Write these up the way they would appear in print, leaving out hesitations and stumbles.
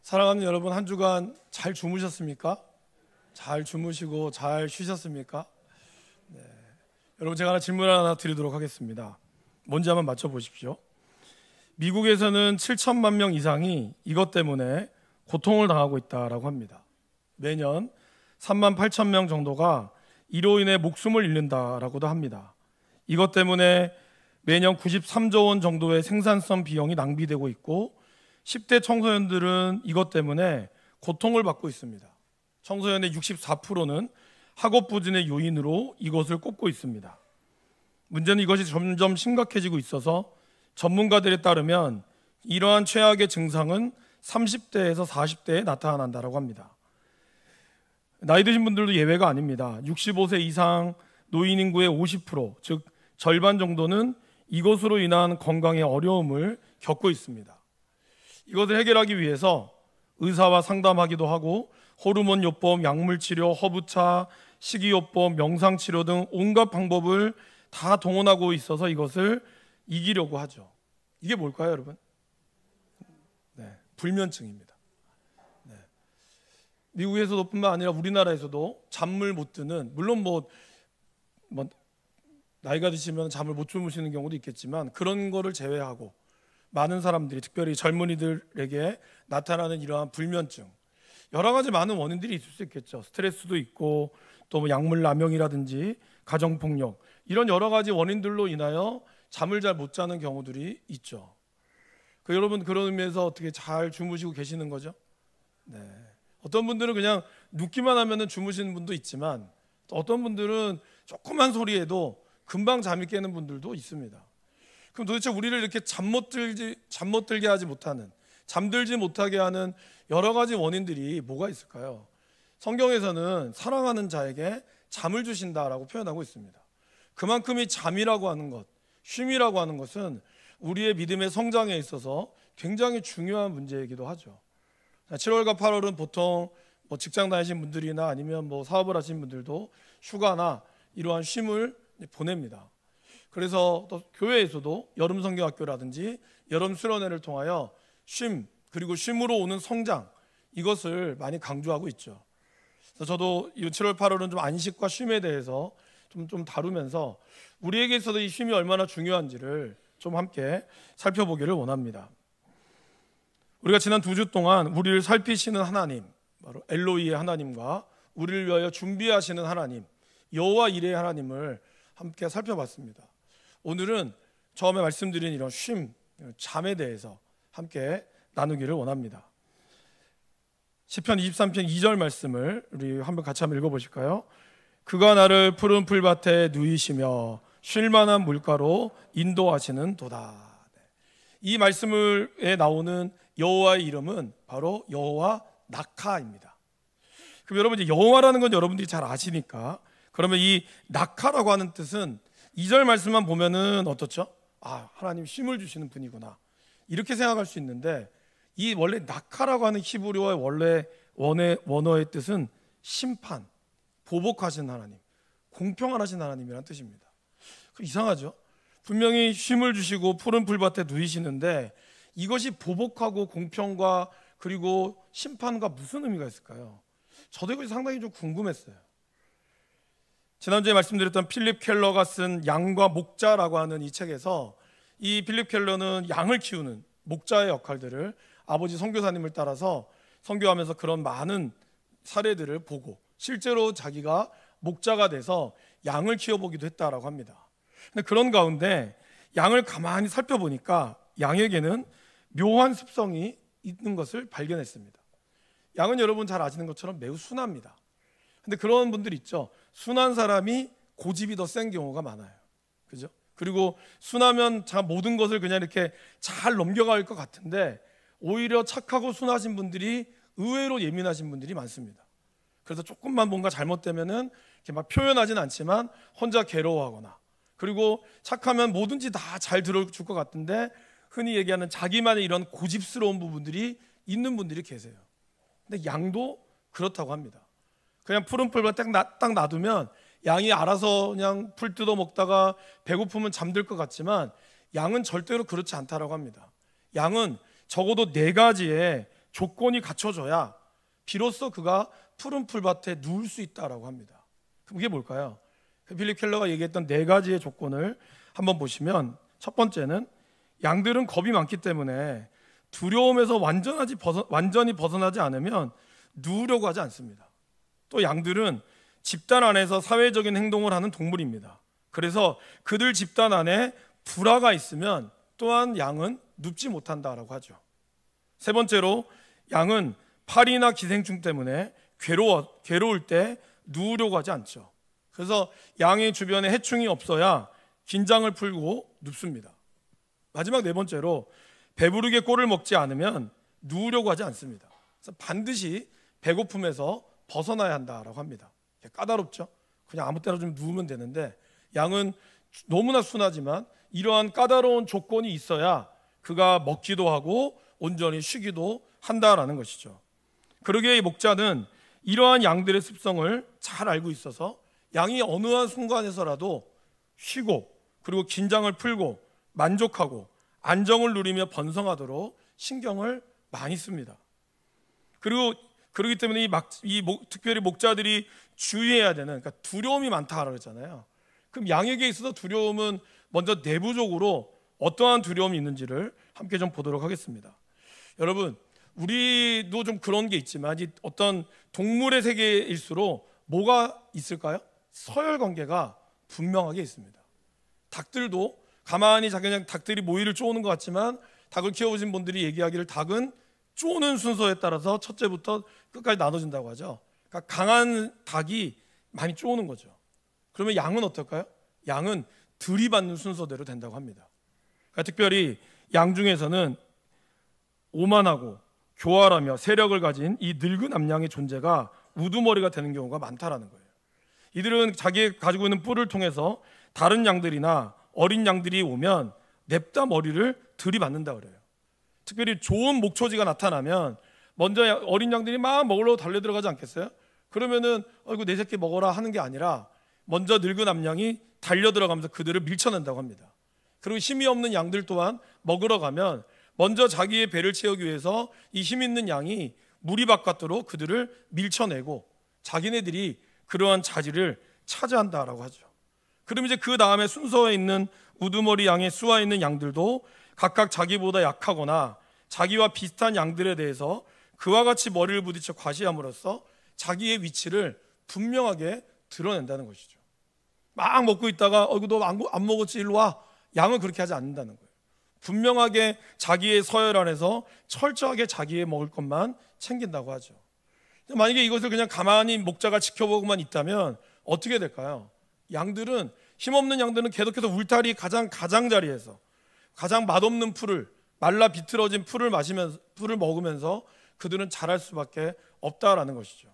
사랑하는 여러분, 한 주간 잘 주무셨습니까? 잘 주무시고 잘 쉬셨습니까? 네. 여러분, 제가 질문 하나 드리도록 하겠습니다. 뭔지 한번 맞춰보십시오. 미국에서는 7천만 명 이상이 이것 때문에 고통을 당하고 있다고 합니다. 매년 3만 8천 명 정도가 이로 인해 목숨을 잃는다라고도 합니다. 이것 때문에 매년 93조 원 정도의 생산성 비용이 낭비되고 있고 10대 청소년들은 이것 때문에 고통을 받고 있습니다. 청소년의 64%는 학업 부진의 요인으로 이것을 꼽고 있습니다. 문제는 이것이 점점 심각해지고 있어서 전문가들에 따르면 이러한 최악의 증상은 30대에서 40대에 나타난다고 합니다. 나이 드신 분들도 예외가 아닙니다. 65세 이상 노인 인구의 50%, 즉 절반 정도는 이것으로 인한 건강의 어려움을 겪고 있습니다. 이것을 해결하기 위해서 의사와 상담하기도 하고 호르몬 요법, 약물 치료, 허브차, 식이요법, 명상 치료 등 온갖 방법을 다 동원하고 있어서 이것을 이기려고 하죠. 이게 뭘까요, 여러분? 네, 불면증입니다. 네. 미국에서도 뿐만 아니라 우리나라에서도 잠을 못 드는, 물론 뭐 나이가 드시면 잠을 못 주무시는 경우도 있겠지만 그런 거를 제외하고 많은 사람들이, 특별히 젊은이들에게 나타나는 이러한 불면증, 여러 가지 많은 원인들이 있을 수 있겠죠. 스트레스도 있고 또 뭐 약물 남용이라든지 가정폭력, 이런 여러 가지 원인들로 인하여 잠을 잘 못 자는 경우들이 있죠. 여러분, 그런 의미에서 어떻게 잘 주무시고 계시는 거죠? 네. 어떤 분들은 그냥 눕기만 하면 주무시는 분도 있지만 또 어떤 분들은 조그만 소리에도 금방 잠이 깨는 분들도 있습니다. 그럼 도대체 우리를 이렇게 잠 못 들게 하지 못하는, 잠들지 못하게 하는 여러 가지 원인들이 뭐가 있을까요? 성경에서는 사랑하는 자에게 잠을 주신다라고 표현하고 있습니다. 그만큼 이 잠이라고 하는 것, 쉼이라고 하는 것은 우리의 믿음의 성장에 있어서 굉장히 중요한 문제이기도 하죠. 7월과 8월은 보통 직장 다니신 분들이나 아니면 사업을 하신 분들도 휴가나 이러한 쉼을 보냅니다. 그래서 또 교회에서도 여름 성경학교라든지 여름 수련회를 통하여 쉼, 그리고 쉼으로 오는 성장, 이것을 많이 강조하고 있죠. 그래서 저도 이 7월 8월은 좀 안식과 쉼에 대해서 좀 다루면서 우리에게 있어서 이 쉼이 얼마나 중요한지를 좀 함께 살펴보기를 원합니다. 우리가 지난 2주 동안 우리를 살피시는 하나님, 바로 엘로이의 하나님과 우리를 위하여 준비하시는 하나님, 여호와 이레의 하나님을 함께 살펴봤습니다. 오늘은 처음에 말씀드린 이런 쉼, 잠에 대해서 함께 나누기를 원합니다. 시편 23편 2절 말씀을 우리 한번 같이 한번 읽어보실까요? 그가 나를 푸른 풀밭에 누이시며 쉴만한 물가로 인도하시는 도다. 이 말씀에 나오는 여호와의 이름은 바로 여호와 나카입니다. 그럼 여러분, 이제 여호와라는 건 여러분들이 잘 아시니까, 그러면 이 나카라고 하는 뜻은 2절 말씀만 보면은 어떻죠? 아, 하나님 쉼을 주시는 분이구나, 이렇게 생각할 수 있는데, 이 원래 나카라고 하는 히브리어의 원래 원어의 뜻은 심판, 보복하신 하나님, 공평하신 하나님이라는 뜻입니다. 이상하죠? 분명히 쉼을 주시고 푸른 풀밭에 누이시는데 이것이 보복하고 공평과 그리고 심판과 무슨 의미가 있을까요? 저도 이것이 상당히 좀 궁금했어요. 지난주에 말씀드렸던 필립 켈러가 쓴 양과 목자라고 하는 이 책에서, 이 필립 켈러는 양을 키우는 목자의 역할들을 아버지 선교사님을 따라서 선교하면서 그런 많은 사례들을 보고 실제로 자기가 목자가 돼서 양을 키워보기도 했다라고 합니다. 근데 그런 가운데 양을 가만히 살펴보니까 양에게는 묘한 습성이 있는 것을 발견했습니다. 양은 여러분 잘 아시는 것처럼 매우 순합니다. 근데 그런 분들 있죠. 순한 사람이 고집이 더 센 경우가 많아요. 그죠? 그리고 순하면 모든 것을 그냥 이렇게 잘 넘겨갈 것 같은데 오히려 착하고 순하신 분들이 의외로 예민하신 분들이 많습니다. 그래서 조금만 뭔가 잘못되면은 이렇게 막 표현하진 않지만 혼자 괴로워하거나, 그리고 착하면 뭐든지 다 잘 들어줄 것 같은데 흔히 얘기하는 자기만의 이런 고집스러운 부분들이 있는 분들이 계세요. 근데 양도 그렇다고 합니다. 그냥 푸른 풀밭 딱 놔두면 양이 알아서 그냥 풀 뜯어 먹다가 배고프면 잠들 것 같지만 양은 절대로 그렇지 않다라고 합니다. 양은 적어도 4가지의 조건이 갖춰져야 비로소 그가 푸른 풀밭에 누울 수 있다라고 합니다. 그게 뭘까요? 필립 켈러가 얘기했던 4가지의 조건을 한번 보시면, 첫 번째는 양들은 겁이 많기 때문에 두려움에서 완전히 벗어나지 않으면 누우려고 하지 않습니다. 또 양들은 집단 안에서 사회적인 행동을 하는 동물입니다. 그래서 그들 집단 안에 불화가 있으면 또한 양은 눕지 못한다라고 하죠. 세 번째로, 양은 파리나 기생충 때문에 괴로울 때 누우려고 하지 않죠. 그래서 양의 주변에 해충이 없어야 긴장을 풀고 눕습니다. 마지막 4번째로, 배부르게 꼴을 먹지 않으면 누우려고 하지 않습니다. 그래서 반드시 배고픔에서 벗어나야 한다라고 합니다. 까다롭죠? 그냥 아무 때나 좀 누우면 되는데, 양은 너무나 순하지만 이러한 까다로운 조건이 있어야 그가 먹기도 하고 온전히 쉬기도 한다라는 것이죠. 그러기에 이 목자는 이러한 양들의 습성을 잘 알고 있어서 양이 어느 한 순간에서라도 쉬고, 그리고 긴장을 풀고 만족하고 안정을 누리며 번성하도록 신경을 많이 씁니다. 그렇기 때문에 특별히 목자들이 주의해야 되는, 그러니까 두려움이 많다라고 했잖아요. 그럼 양에게 있어서 두려움은 먼저 내부적으로 어떠한 두려움이 있는지를 함께 좀 보도록 하겠습니다. 여러분, 우리도 좀 그런 게 있지만 이 어떤 동물의 세계일수록 뭐가 있을까요? 서열 관계가 분명하게 있습니다. 닭들도 가만히 그냥 닭들이 모이를 쪼는 것 같지만, 닭을 키워보신 분들이 얘기하기를 닭은 쪼는 순서에 따라서 첫째부터 끝까지 나눠진다고 하죠. 그러니까 강한 닭이 많이 쪼는 거죠. 그러면 양은 어떨까요? 양은 들이받는 순서대로 된다고 합니다. 그러니까 특별히 양 중에서는 오만하고 교활하며 세력을 가진 이 늙은 암양의 존재가 우두머리가 되는 경우가 많다라는 거예요. 이들은 자기 가지고 있는 뿔을 통해서 다른 양들이나 어린 양들이 오면 냅다 머리를 들이받는다 그래요. 특별히 좋은 목초지가 나타나면 먼저 어린 양들이 막 먹으려고 달려들어가지 않겠어요? 그러면은 어이구 내 새끼 먹어라 하는 게 아니라 먼저 늙은 암양이 달려들어가면서 그들을 밀쳐낸다고 합니다. 그리고 힘이 없는 양들 또한 먹으러 가면 먼저 자기의 배를 채우기 위해서 이 힘 있는 양이 무리 바깥으로 그들을 밀쳐내고 자기네들이 그러한 자리를 차지한다라고 하죠. 그럼 이제 그 다음에 순서에 있는 우두머리 양의 수와 있는 양들도 각각 자기보다 약하거나 자기와 비슷한 양들에 대해서 그와 같이 머리를 부딪혀 과시함으로써 자기의 위치를 분명하게 드러낸다는 것이죠. 막 먹고 있다가 너 안 먹었지 일로 와. 양은 그렇게 하지 않는다는 거예요. 분명하게 자기의 서열 안에서 철저하게 자기의 먹을 것만 챙긴다고 하죠. 만약에 이것을 그냥 가만히 목자가 지켜보고만 있다면 어떻게 될까요? 양들은, 힘없는 양들은 계속해서 울타리 가장자리에서 가장 맛없는 풀을, 말라 비틀어진 풀을 먹으면서 그들은 자랄 수밖에 없다라는 것이죠.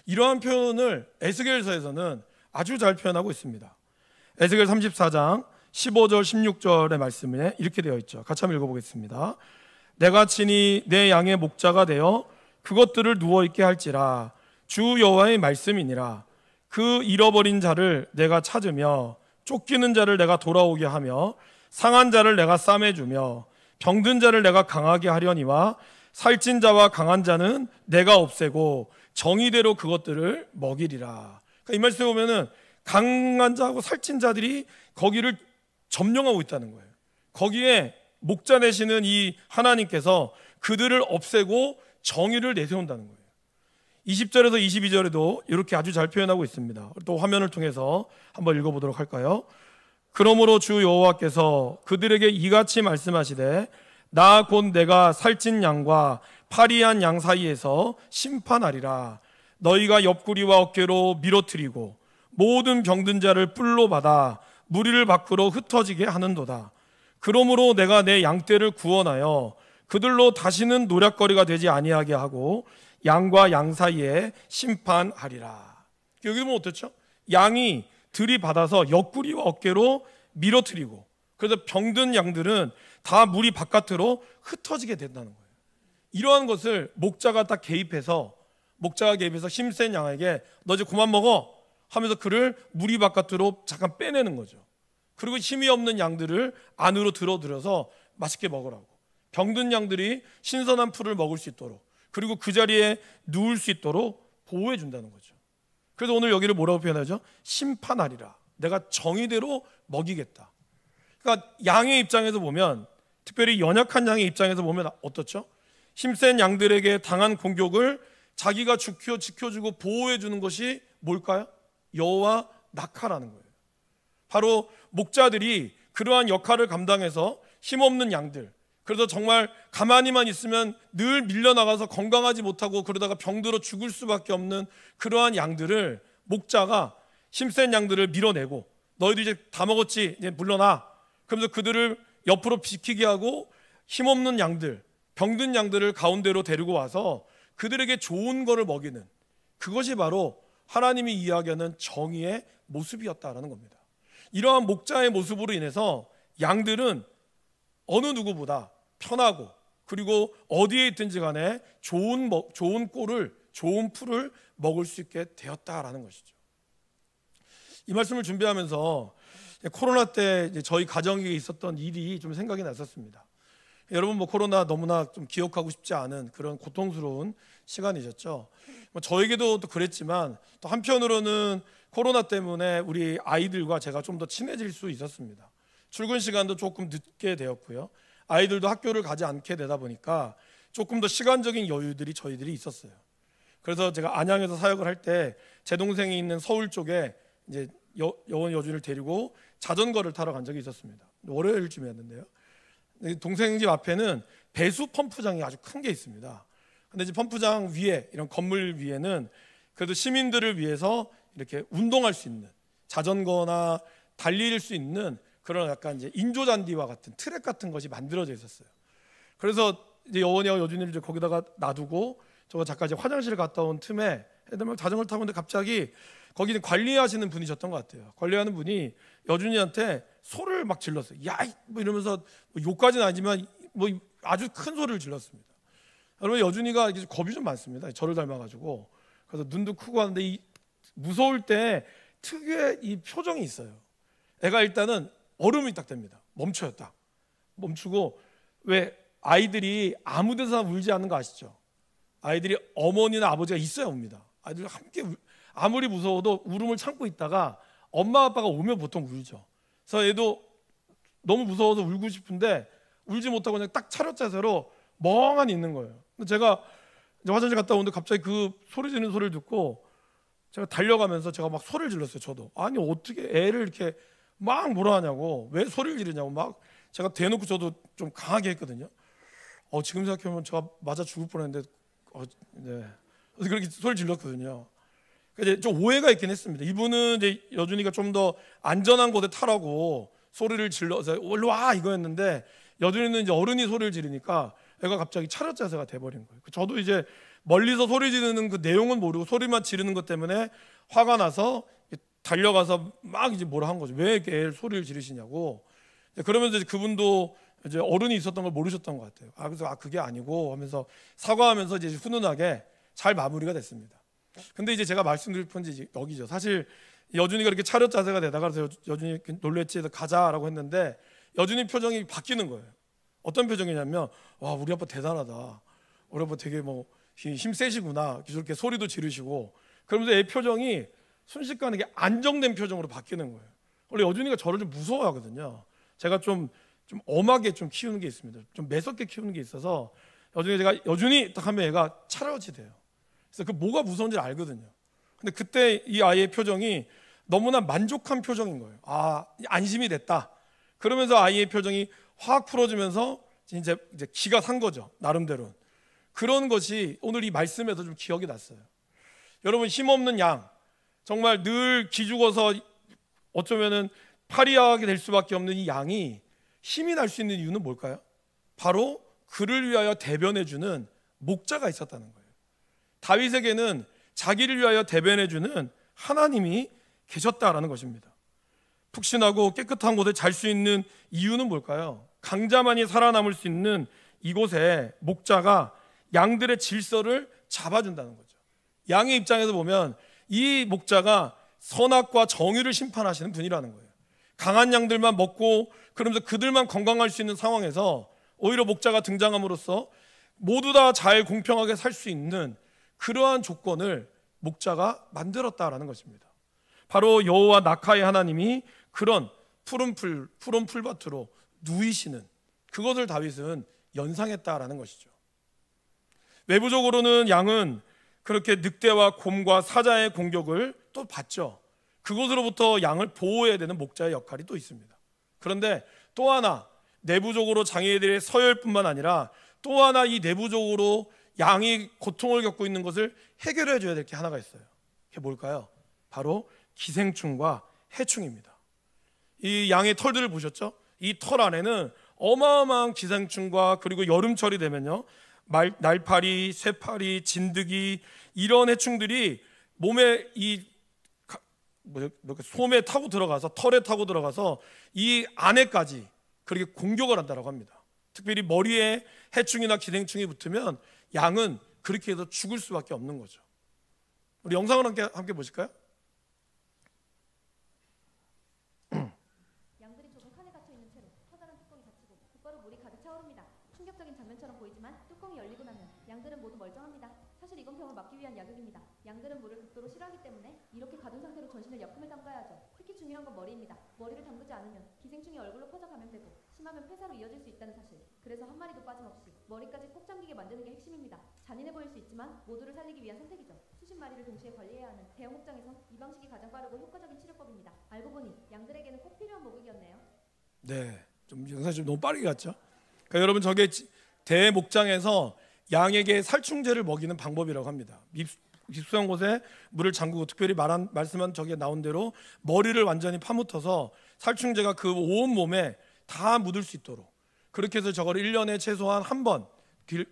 이러한 표현을 에스겔서에서는 아주 잘 표현하고 있습니다. 에스겔 34장 15절 16절의 말씀에 이렇게 되어 있죠. 같이 한번 읽어보겠습니다. 내가 친히 내 양의 목자가 되어 그것들을 누워있게 할지라. 주 여호와의 말씀이니라. 그 잃어버린 자를 내가 찾으며 쫓기는 자를 내가 돌아오게 하며 상한 자를 내가 싸매주며 병든 자를 내가 강하게 하려니와 살찐 자와 강한 자는 내가 없애고 정의대로 그것들을 먹이리라. 그러니까 이 말씀에 보면은 강한 자하고 살찐 자들이 거기를 점령하고 있다는 거예요. 거기에 목자 되시는 이 하나님께서 그들을 없애고 정의를 내세운다는 거예요. 20절에서 22절에도 이렇게 아주 잘 표현하고 있습니다. 또 화면을 통해서 한번 읽어보도록 할까요? 그러므로 주 여호와께서 그들에게 이같이 말씀하시되 나 곧 내가 살찐 양과 파리한 양 사이에서 심판하리라. 너희가 옆구리와 어깨로 밀어뜨리고 모든 병든 자를 뿔로 받아 무리를 밖으로 흩어지게 하는도다. 그러므로 내가 내 양떼를 구원하여 그들로 다시는 노략거리가 되지 아니하게 하고 양과 양 사이에 심판하리라. 여기 보면 어떻죠? 양이 들이받아서 옆구리와 어깨로 밀어뜨리고, 그래서 병든 양들은 다 무리 바깥으로 흩어지게 된다는 거예요. 이러한 것을 목자가 개입해서 힘센 양에게 너 이제 그만 먹어 하면서 그를 무리 바깥으로 잠깐 빼내는 거죠. 그리고 힘이 없는 양들을 안으로 들어서 맛있게 먹으라고, 병든 양들이 신선한 풀을 먹을 수 있도록, 그리고 그 자리에 누울 수 있도록 보호해 준다는 거죠. 그래서 오늘 여기를 뭐라고 표현하죠? 심판하리라. 내가 정의대로 먹이겠다. 그러니까 양의 입장에서 보면, 특별히 연약한 양의 입장에서 보면 어떻죠? 힘센 양들에게 당한 공격을 자기가 지켜주고 보호해 주는 것이 뭘까요? 여호와 낙하라는 거예요. 바로 목자들이 그러한 역할을 감당해서 힘없는 양들, 그래서 정말 가만히만 있으면 늘 밀려나가서 건강하지 못하고 그러다가 병들어 죽을 수밖에 없는 그러한 양들을 목자가 힘센 양들을 밀어내고, 너희들 이제 다 먹었지, 이제 물러나. 그러면서 그들을 옆으로 비키게 하고 힘없는 양들, 병든 양들을 가운데로 데리고 와서 그들에게 좋은 거를 먹이는, 그것이 바로 하나님이 이야기하는 정의의 모습이었다라는 겁니다. 이러한 목자의 모습으로 인해서 양들은 어느 누구보다 편하고, 그리고 어디에 있든지 간에 좋은 꼴을, 좋은 풀을 먹을 수 있게 되었다라는 것이죠. 이 말씀을 준비하면서 코로나 때 저희 가정에 있었던 일이 좀 생각이 났었습니다. 여러분 코로나 너무나 좀 기억하고 싶지 않은 그런 고통스러운 시간이셨죠. 저에게도 또 그랬지만, 또 한편으로는 코로나 때문에 우리 아이들과 제가 좀 더 친해질 수 있었습니다. 출근 시간도 조금 늦게 되었고요. 아이들도 학교를 가지 않게 되다 보니까 조금 더 시간적인 여유들이 저희들이 있었어요. 그래서 제가 안양에서 사역을 할 때 제 동생이 있는 서울 쪽에 이제 여원 여준을 데리고 자전거를 타러 간 적이 있었습니다. 월요일쯤이었는데요. 동생 집 앞에는 배수 펌프장이 아주 큰 게 있습니다. 근데 이제 펌프장 위에, 이런 건물 위에는 그래도 시민들을 위해서 이렇게 운동할 수 있는, 자전거나 달릴 수 있는 그런 약간 이제 인조잔디와 같은 트랙 같은 것이 만들어져 있었어요. 그래서 이제 여원이와 여준이를 이제 거기다가 놔두고 저가 잠깐 이제 화장실 갔다 온 틈에 애들 자전거를 타고 있는데 갑자기 거기는 관리하시는 분이셨던 것 같아요. 관리하는 분이 여준이한테 소리를 막 질렀어요. 야, 뭐 이러면서 뭐 욕까지는 아니지만 뭐 아주 큰 소리를 질렀습니다. 여러분, 여준이가 겁이 좀 많습니다. 저를 닮아가지고. 그래서 눈도 크고 하는데 이 무서울 때 특유의 이 표정이 있어요. 애가 일단은 얼음이 딱 됩니다. 멈춰요, 딱. 멈추고, 왜 아이들이 아무 데서나 울지 않는 거 아시죠? 아이들이 어머니나 아버지가 있어야 웁니다. 아이들이 함께 아무리 무서워도 울음을 참고 있다가 엄마 아빠가 오면 보통 울죠. 그래서 얘도 너무 무서워서 울고 싶은데 울지 못하고 그냥 딱 차렷 자세로 멍하니 있는 거예요. 제가 이제 화장실 갔다 오는데 갑자기 그 소리 지르는 소리를 듣고 제가 달려가면서 제가 막 소리를 질렀어요. 저도 아니 어떻게 애를 이렇게 막 뭐라 하냐고, 왜 소리를 지르냐고 막 제가 대놓고 저도 좀 강하게 했거든요. 지금 생각해보면 제가 맞아 죽을 뻔했는데 네. 그래서 그렇게 소리를 질렀거든요. 이제 좀 오해가 있긴 했습니다. 이분은 이제 여준이가 좀 더 안전한 곳에 타라고 소리를 질러서 일로 와 이거였는데, 여준이는 이제 어른이 소리를 지르니까 애가 갑자기 차렷 자세가 돼버린 거예요. 저도 이제 멀리서 소리 지르는 그 내용은 모르고 소리만 지르는 것 때문에 화가 나서 달려가서 막 이제 뭐라 한 거죠. 왜 이렇게 애 소리를 지르시냐고. 그러면서 이제 그분도 이제 어른이 있었던 걸 모르셨던 것 같아요. 그래서 그게 아니고 하면서 사과하면서 이제 훈훈하게 잘 마무리가 됐습니다. 근데 이제 제가 말씀드릴 건 이제 여기죠. 사실 여준이가 이렇게 차렷 자세가 되다가 그래서 여준이 놀랬지 해서 가자라고 했는데 여준이 표정이 바뀌는 거예요. 어떤 표정이냐면, 와, 우리 아빠 대단하다. 우리 아빠 되게 뭐 힘 세시구나. 이렇게 소리도 지르시고. 그러면서 애 표정이 순식간에 안정된 표정으로 바뀌는 거예요. 원래 여준이가 저를 좀 무서워하거든요. 제가 좀 엄하게 좀 키우는 게 있습니다. 좀 매섭게 키우는 게 있어서 여준이 딱 하면 애가 차렷이 돼요. 그래서 그 뭐가 무서운지 알거든요. 근데 그때 이 아이의 표정이 너무나 만족한 표정인 거예요. 안심이 됐다. 그러면서 아이의 표정이 확 풀어지면서 이제 기가 산 거죠. 나름대로. 그런 것이 오늘 이 말씀에서 좀 기억이 났어요. 여러분, 힘없는 양, 정말 늘 기죽어서 어쩌면은 파리하게 될 수밖에 없는 이 양이 힘이 날 수 있는 이유는 뭘까요? 바로 그를 위하여 대변해주는 목자가 있었다는 거예요. 다윗에게는 자기를 위하여 대변해주는 하나님이 계셨다라는 것입니다. 푹신하고 깨끗한 곳에 잘 수 있는 이유는 뭘까요? 강자만이 살아남을 수 있는 이곳에 목자가 양들의 질서를 잡아준다는 거죠. 양의 입장에서 보면 이 목자가 선악과 정의를 심판하시는 분이라는 거예요. 강한 양들만 먹고 그러면서 그들만 건강할 수 있는 상황에서 오히려 목자가 등장함으로써 모두 다 잘 공평하게 살 수 있는 그러한 조건을 목자가 만들었다라는 것입니다. 바로 여호와 낙하의 하나님이 그런 푸른 풀밭으로 누이시는 그것을 다윗은 연상했다라는 것이죠. 외부적으로는 양은 그렇게 늑대와 곰과 사자의 공격을 또 받죠. 그것으로부터 양을 보호해야 되는 목자의 역할이 또 있습니다. 그런데 또 하나 내부적으로 장애인들의 서열뿐만 아니라 또 하나 이 내부적으로 양이 고통을 겪고 있는 것을 해결해 줘야 될 게 하나가 있어요. 그게 뭘까요? 바로 기생충과 해충입니다. 이 양의 털들을 보셨죠? 이 털 안에는 어마어마한 기생충과 그리고 여름철이 되면요 날파리, 쇠파리, 진드기 이런 해충들이 몸에 솜에 타고 들어가서 털에 타고 들어가서 이 안에까지 그렇게 공격을 한다고 합니다. 특별히 머리에 해충이나 기생충이 붙으면 양은 그렇게 해서 죽을 수밖에 없는 거죠. 우리 영상을 함께 보실까요? 양들이 좁은 칸에 갇혀 있는 채로 커다란 뚜껑이 닫히고 곧바로 물이 가득 차오릅니다. 충격적인 장면처럼 보이지만 뚜껑이 열리고 나면 양들은 모두 멀쩡합니다. 사실 이건 병을 막기 위한 약육입니다. 양들은 물을 극도로 싫어하기 때문에 이렇게 가둔 상태로 전신을 약품에 담가야죠. 특히 중요한 건 머리입니다. 머리를 담그지 않으면 기생충이 얼굴로 퍼져 감염되고 심하면 폐사로 이어질 수 있다는 사실. 그래서 한 마리도 빠짐없이 머리까지 꼭 잠기게 만드는 게 핵심입니다. 잔인해 보일 수 있지만 모두를 살리기 위한 선택이죠. 수십 마리를 동시에 관리해야 하는 대형 목장에선 이 방식이 가장 빠르고 효과적인 치료법입니다. 알고 보니 양들에게는 꼭 필요한 모국이었네요. 네, 좀 영상이 좀 너무 빠르게 갔죠. 그러니까 여러분 저게 대목장에서 양에게 살충제를 먹이는 방법이라고 합니다. 깊숙한 곳에 물을 잠그고 특별히 말씀한 저게 나온 대로 머리를 완전히 파묻어서 살충제가 그 온 몸에 다 묻을 수 있도록 그렇게 해서 저걸 1년에 최소한 한 번,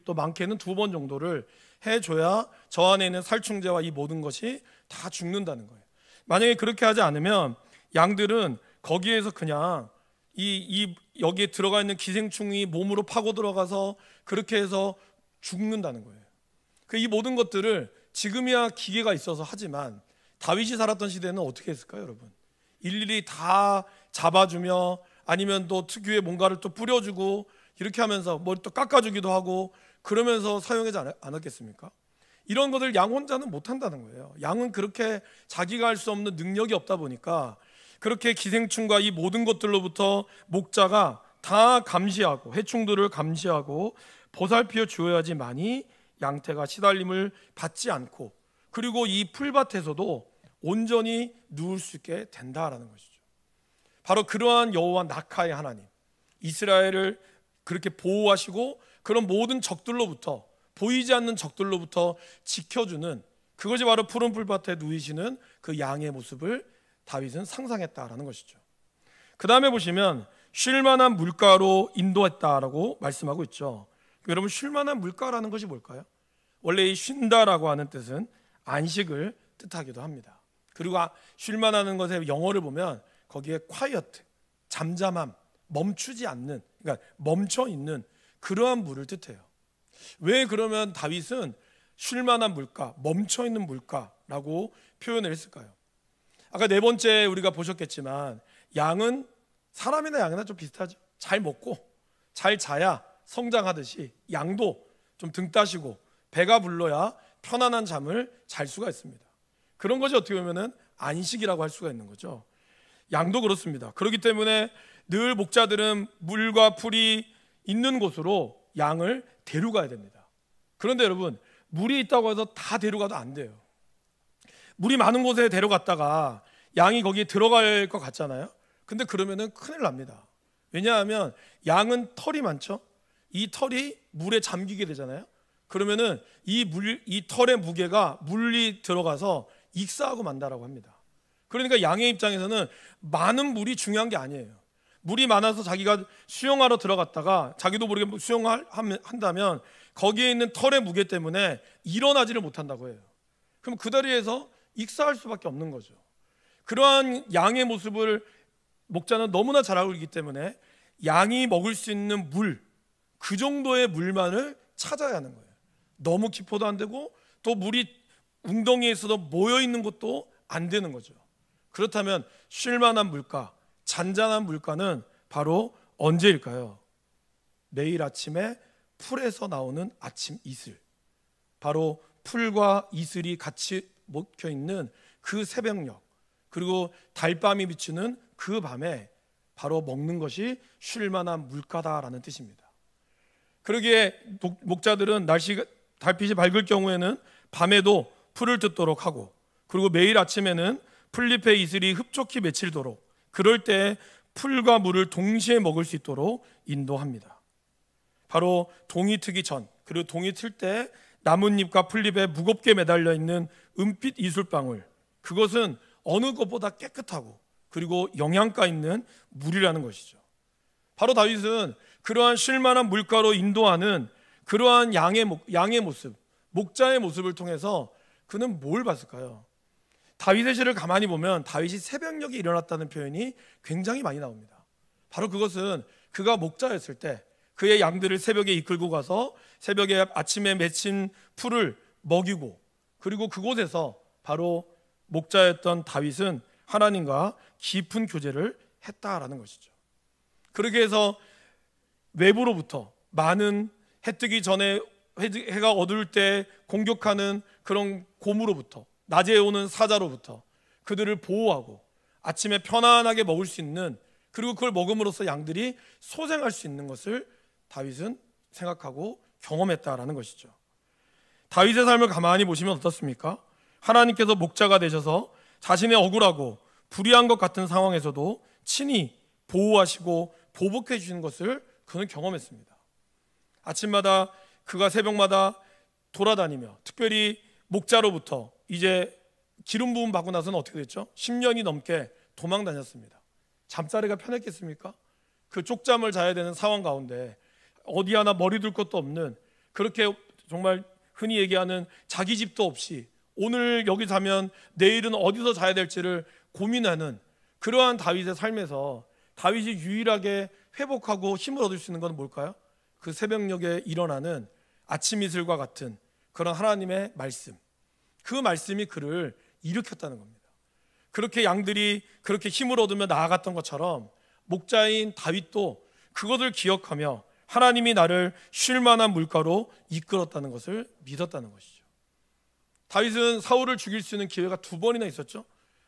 또 많게는 2번 정도를 해줘야 저 안에 있는 살충제와 이 모든 것이 다 죽는다는 거예요. 만약에 그렇게 하지 않으면 양들은 거기에서 그냥 여기에 들어가 있는 기생충이 몸으로 파고 들어가서 그렇게 해서 죽는다는 거예요. 이 모든 것들을 지금이야 기계가 있어서 하지만 다윗이 살았던 시대는 어떻게 했을까요, 여러분? 일일이 다 잡아주며 아니면 또 특유의 뭔가를 또 뿌려주고 이렇게 하면서 머리 또 깎아주기도 하고 그러면서 사용하지 않았겠습니까? 이런 것을 양 혼자는 못한다는 거예요. 양은 그렇게 자기가 할 수 없는 능력이 없다 보니까 그렇게 기생충과 이 모든 것들로부터 목자가 다 감시하고 해충들을 감시하고 보살피어 주어야지만이 양태가 시달림을 받지 않고 그리고 이 풀밭에서도 온전히 누울 수 있게 된다라는 것이죠. 바로 그러한 여호와 낙하의 하나님, 이스라엘을 그렇게 보호하시고 그런 모든 적들로부터 보이지 않는 적들로부터 지켜주는 그것이 바로 푸른 풀밭에 누이시는 그 양의 모습을 다윗은 상상했다라는 것이죠. 그 다음에 보시면 쉴만한 물가로 인도했다라고 말씀하고 있죠. 여러분 쉴만한 물가라는 것이 뭘까요? 원래 이 쉰다라고 하는 뜻은 안식을 뜻하기도 합니다. 그리고 쉴만하는 것의 영어를 보면 거기에 quiet, 잠잠함, 멈추지 않는, 그러니까 멈춰 있는 그러한 물을 뜻해요. 왜 그러면 다윗은 쉴만한 물가, 멈춰 있는 물가라고 표현을 했을까요? 아까 네 번째 우리가 보셨겠지만 양은 사람이나 양이나 좀 비슷하죠. 잘 먹고 잘 자야 성장하듯이 양도 좀 등 따시고 배가 불러야 편안한 잠을 잘 수가 있습니다. 그런 것이 어떻게 보면은 안식이라고 할 수가 있는 거죠. 양도 그렇습니다. 그렇기 때문에 늘 목자들은 물과 풀이 있는 곳으로 양을 데려가야 됩니다. 그런데 여러분 물이 있다고 해서 다 데려가도 안 돼요. 물이 많은 곳에 데려갔다가 양이 거기에 들어갈 것 같잖아요. 근데 그러면은 큰일 납니다. 왜냐하면 양은 털이 많죠. 이 털이 물에 잠기게 되잖아요. 그러면은 이 털의 무게가 물이 들어가서 익사하고 만다라고 합니다. 그러니까 양의 입장에서는 많은 물이 중요한 게 아니에요. 물이 많아서 자기가 수영하러 들어갔다가 자기도 모르게 수영한다면 거기에 있는 털의 무게 때문에 일어나지를 못한다고 해요. 그럼 그 자리에서 익사할 수밖에 없는 거죠. 그러한 양의 모습을 목자는 너무나 잘 알고 있기 때문에 양이 먹을 수 있는 물, 그 정도의 물만을 찾아야 하는 거예요. 너무 깊어도 안 되고 또 물이 웅덩이에서도 모여 있는 것도 안 되는 거죠. 그렇다면 쉴만한 물가, 잔잔한 물가는 바로 언제일까요? 매일 아침에 풀에서 나오는 아침 이슬, 바로 풀과 이슬이 같이 먹혀 있는 그 새벽녘, 그리고 달밤이 비추는 그 밤에 바로 먹는 것이 쉴 만한 물가다라는 뜻입니다. 그러기에 목자들은 달빛이 밝을 경우에는 밤에도 풀을 뜯도록 하고, 그리고 매일 아침에는 풀잎의 이슬이 흡족히 맺히도록, 그럴 때 풀과 물을 동시에 먹을 수 있도록 인도합니다. 바로 동이 트기 전, 그리고 동이 틀 때 나뭇잎과 풀잎에 무겁게 매달려 있는 은빛 이슬방울, 그것은 어느 것보다 깨끗하고 그리고 영양가 있는 물이라는 것이죠. 바로 다윗은 그러한 쉴만한 물가로 인도하는 그러한 양의 모습, 목자의 모습을 통해서 그는 뭘 봤을까요? 다윗의 시를 가만히 보면 다윗이 새벽녘에 일어났다는 표현이 굉장히 많이 나옵니다. 바로 그것은 그가 목자였을 때 그의 양들을 새벽에 이끌고 가서 새벽에 아침에 맺힌 풀을 먹이고, 그리고 그곳에서 바로 목자였던 다윗은 하나님과 깊은 교제를 했다라는 것이죠. 그렇게 해서 외부로부터 많은 해 뜨기 전에 해가 어두울 때 공격하는 그런 곰으로부터, 낮에 오는 사자로부터 그들을 보호하고 아침에 편안하게 먹을 수 있는, 그리고 그걸 먹음으로써 양들이 소생할 수 있는 것을 다윗은 생각하고 경험했다라는 것이죠. 다윗의 삶을 가만히 보시면 어떻습니까? 하나님께서 목자가 되셔서 자신의 억울하고 불의한 것 같은 상황에서도 친히 보호하시고 보복해 주시는 것을 그는 경험했습니다. 아침마다 그가 새벽마다 돌아다니며, 특별히 목자로부터 이제 기름 부음 받고 나서는 어떻게 됐죠? 10년이 넘게 도망 다녔습니다. 잠자리가 편했겠습니까? 그 쪽잠을 자야 되는 상황 가운데 어디 하나 머리 둘 것도 없는, 그렇게 정말 흔히 얘기하는 자기 집도 없이 오늘 여기 자면 내일은 어디서 자야 될지를 고민하는 그러한 다윗의 삶에서 다윗이 유일하게 회복하고 힘을 얻을 수 있는 것은 뭘까요? 그 새벽녘에 일어나는 아침 이슬과 같은 그런 하나님의 말씀, 그 말씀이 그를 일으켰다는 겁니다. 그렇게 양들이 그렇게 힘을 얻으며 나아갔던 것처럼 목자인 다윗도 그것을 기억하며 하나님이 나를 쉴 만한 물가로 이끌었다는 것을 믿었다는 것이죠. 다윗은 사울을 죽일 수 있는 기회가 2번이나 있었죠.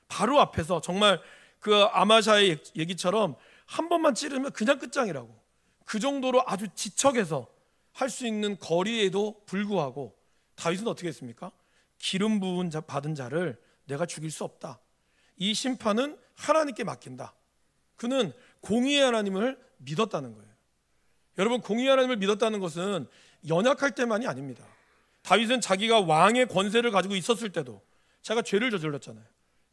바로 앞에서 정말 그 아마샤의 얘기처럼 한 번만 찌르면 그냥 끝장이라고, 그 정도로 아주 지척에서 할 수 있는 거리에도 불구하고 다윗은 어떻게 했습니까? 기름 부은 받은 자를 내가 죽일 수 없다, 이 심판은 하나님께 맡긴다. 그는 공의의 하나님을 믿었다는 거예요. 여러분, 공의의 하나님을 믿었다는 것은 연약할 때만이 아닙니다. 다윗은 자기가 왕의 권세를 가지고 있었을 때도 자기가 죄를 저질렀잖아요.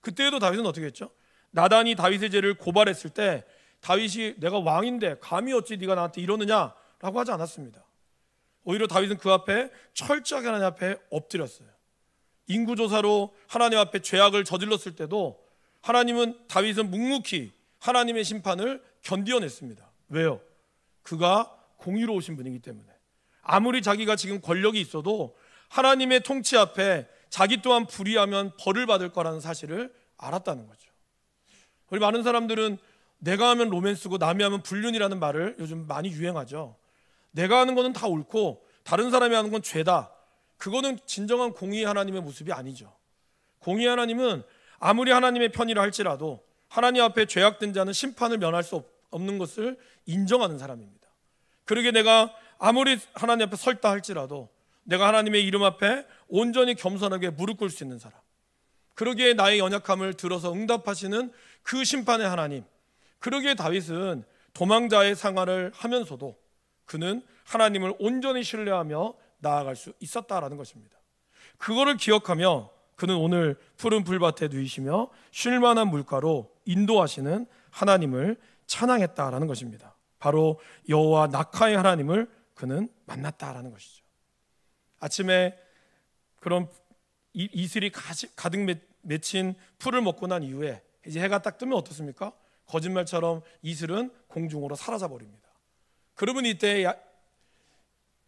그때에도 다윗은 어떻게 했죠? 나단이 다윗의 죄를 고발했을 때 다윗이 내가 왕인데 감히 어찌 네가 나한테 이러느냐라고 하지 않았습니다. 오히려 다윗은 그 앞에 철저하게 하나님 앞에 엎드렸어요. 인구조사로 하나님 앞에 죄악을 저질렀을 때도 다윗은 묵묵히 하나님의 심판을 견디어냈습니다. 왜요? 그가 공의로우신 분이기 때문에. 아무리 자기가 지금 권력이 있어도 하나님의 통치 앞에 자기 또한 불의하면 벌을 받을 거라는 사실을 알았다는 거죠. 우리 많은 사람들은 내가 하면 로맨스고 남이 하면 불륜이라는 말을 요즘 많이 유행하죠. 내가 하는 거는 다 옳고 다른 사람이 하는 건 죄다. 그거는 진정한 공의 하나님의 모습이 아니죠. 공의 하나님은 아무리 하나님의 편이라 할지라도 하나님 앞에 죄악된 자는 심판을 면할 수 없는 것을 인정하는 사람입니다. 그러게 내가 아무리 하나님 앞에 설다 할지라도 내가 하나님의 이름 앞에 온전히 겸손하게 무릎 꿇을 수 있는 사람, 그러기에 나의 연약함을 들어서 응답하시는 그 심판의 하나님, 그러기에 다윗은 도망자의 생활을 하면서도 그는 하나님을 온전히 신뢰하며 나아갈 수 있었다라는 것입니다. 그거를 기억하며 그는 오늘 푸른 풀밭에 누이시며 쉴만한 물가로 인도하시는 하나님을 찬양했다라는 것입니다. 바로 여호와 낙하의 하나님을 그는 만났다라는 것이죠. 아침에 그런 이슬이 가득 맺힌 풀을 먹고 난 이후에 이제 해가 딱 뜨면 어떻습니까? 거짓말처럼 이슬은 공중으로 사라져 버립니다. 그러면 이때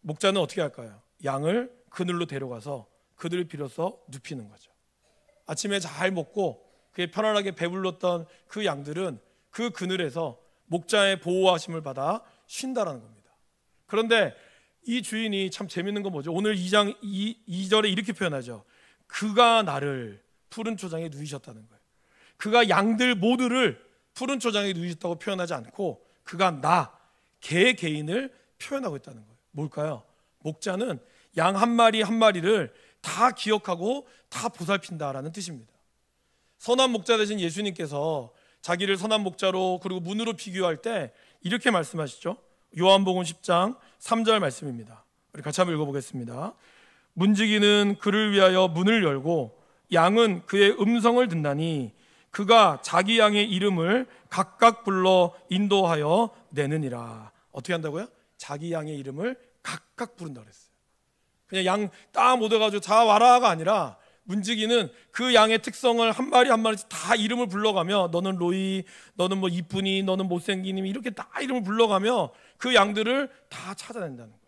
목자는 어떻게 할까요? 양을 그늘로 데려가서 그들을 빌어서 눕히는 거죠. 아침에 잘 먹고 그게 편안하게 배불렀던 그 양들은 그 그늘에서 목자의 보호하심을 받아 쉰다라는 겁니다. 그런데 이 주인이 참 재밌는 건 뭐죠? 오늘 2장 2절에 이렇게 표현하죠. 그가 나를 푸른 초장에 누이셨다는 거예요. 그가 양들 모두를 푸른 초장에 누이셨다고 표현하지 않고 그가 개 개인을 표현하고 있다는 거예요. 뭘까요? 목자는 양 한 마리 한 마리를 다 기억하고 다 보살핀다라는 뜻입니다. 선한 목자 되신 예수님께서 자기를 선한 목자로 그리고 문으로 비교할 때 이렇게 말씀하시죠. 요한복음 10장 3절 말씀입니다. 우리 같이 한번 읽어보겠습니다. 문지기는 그를 위하여 문을 열고 양은 그의 음성을 듣나니 그가 자기 양의 이름을 각각 불러 인도하여 내느니라. 어떻게 한다고요? 자기 양의 이름을 각각 부른다 그랬어요. 그냥 양 딱 모여가지고 자 와라가 아니라 문지기는 그 양의 특성을 한 마리 한 마리씩 다 이름을 불러가며 너는 로이, 너는 뭐 이쁜이, 너는 못생기니 이렇게 다 이름을 불러가며 그 양들을 다 찾아낸다는 거예요.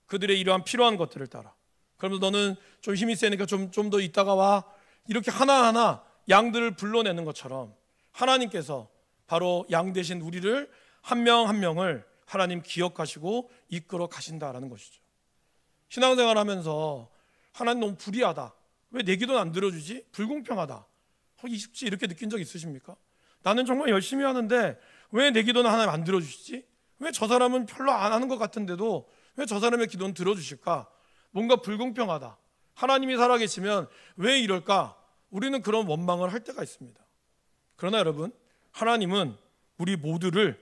그들의 이러한 필요한 것들을 따라. 그러면서 너는 좀 힘이 세니까 좀 더 있다가 와. 이렇게 하나하나 양들을 불러내는 것처럼 하나님께서 바로 양 대신 우리를 한 명 한 명을 하나님 기억하시고 이끌어 가신다라는 것이죠. 신앙생활 하면서 하나님 너무 불의하다. 왜 내 기도는 안 들어주지? 불공평하다. 혹시 이렇게 느낀 적 있으십니까? 나는 정말 열심히 하는데 왜 내 기도는 하나님 안 들어주시지? 왜 저 사람은 별로 안 하는 것 같은데도 왜 저 사람의 기도는 들어주실까? 뭔가 불공평하다. 하나님이 살아계시면 왜 이럴까? 우리는 그런 원망을 할 때가 있습니다. 그러나 여러분, 하나님은 우리 모두를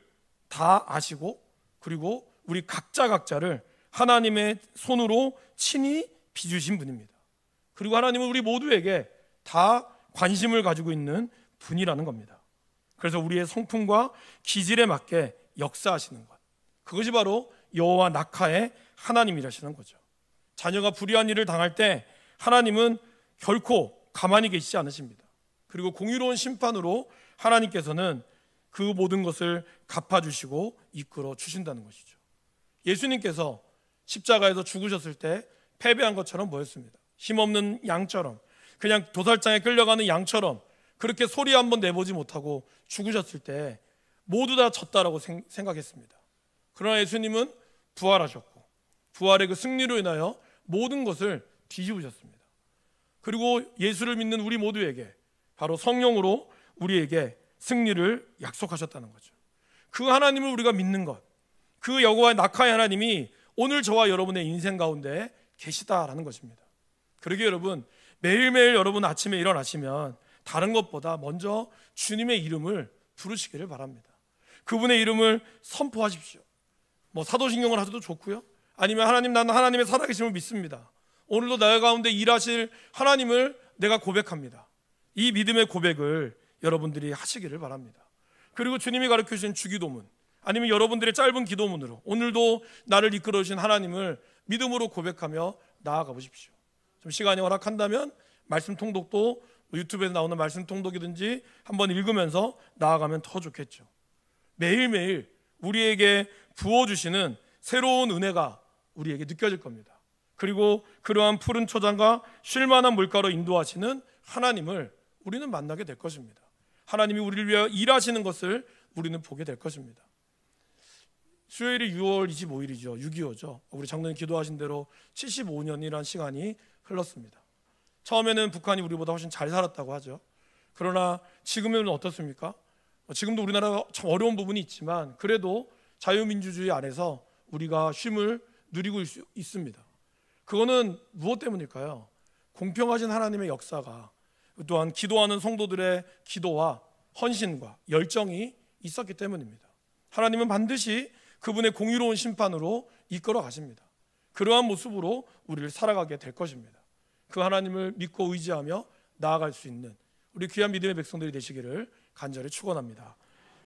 다 아시고 그리고 우리 각자를 하나님의 손으로 친히 빚으신 분입니다. 그리고 하나님은 우리 모두에게 다 관심을 가지고 있는 분이라는 겁니다. 그래서 우리의 성품과 기질에 맞게 역사하시는 것, 그것이 바로 여호와 낙하의 하나님이라시는 거죠. 자녀가 불의한 일을 당할 때 하나님은 결코 가만히 계시지 않으십니다. 그리고 공의로운 심판으로 하나님께서는 그 모든 것을 갚아주시고 이끌어 주신다는 것이죠. 예수님께서 십자가에서 죽으셨을 때 패배한 것처럼 보였습니다. 힘없는 양처럼, 그냥 도살장에 끌려가는 양처럼 그렇게 소리 한번 내보지 못하고 죽으셨을 때 모두 다 졌다라고 생각했습니다. 그러나 예수님은 부활하셨고 부활의 그 승리로 인하여 모든 것을 뒤집으셨습니다. 그리고 예수를 믿는 우리 모두에게 바로 성령으로 우리에게 승리를 약속하셨다는 거죠. 그 하나님을 우리가 믿는 것, 그 여호와 낙하의 하나님이 오늘 저와 여러분의 인생 가운데 계시다라는 것입니다. 그러기에 여러분, 매일매일 여러분 아침에 일어나시면 다른 것보다 먼저 주님의 이름을 부르시기를 바랍니다. 그분의 이름을 선포하십시오. 뭐 사도신경을 하셔도 좋고요. 아니면 하나님, 나는 하나님의 살아계심을 믿습니다. 오늘도 나의 가운데 일하실 하나님을 내가 고백합니다. 이 믿음의 고백을 여러분들이 하시기를 바랍니다. 그리고 주님이 가르쳐 주신 주기도문, 아니면 여러분들의 짧은 기도문으로 오늘도 나를 이끌어 주신 하나님을 믿음으로 고백하며 나아가 보십시오. 좀 시간이 허락한다면 말씀 통독도 유튜브에서 나오는 말씀 통독이든지 한번 읽으면서 나아가면 더 좋겠죠. 매일매일 우리에게 부어주시는 새로운 은혜가 우리에게 느껴질 겁니다. 그리고 그러한 푸른 초장과 쉴만한 물가로 인도하시는 하나님을 우리는 만나게 될 것입니다. 하나님이 우리를 위하여 일하시는 것을 우리는 보게 될 것입니다. 수요일이 6월 25일이죠. 6.25죠. 우리 장로님 기도하신 대로 75년이라는 시간이 흘렀습니다. 처음에는 북한이 우리보다 훨씬 잘 살았다고 하죠. 그러나 지금은 어떻습니까? 지금도 우리나라가 참 어려운 부분이 있지만 그래도 자유민주주의 안에서 우리가 쉼을 누리고 있습니다. 그거는 무엇 때문일까요? 공평하신 하나님의 역사가, 또한 기도하는 성도들의 기도와 헌신과 열정이 있었기 때문입니다. 하나님은 반드시 그분의 공의로운 심판으로 이끌어 가십니다. 그러한 모습으로 우리를 살아가게 될 것입니다. 그 하나님을 믿고 의지하며 나아갈 수 있는 우리 귀한 믿음의 백성들이 되시기를 간절히 축원합니다.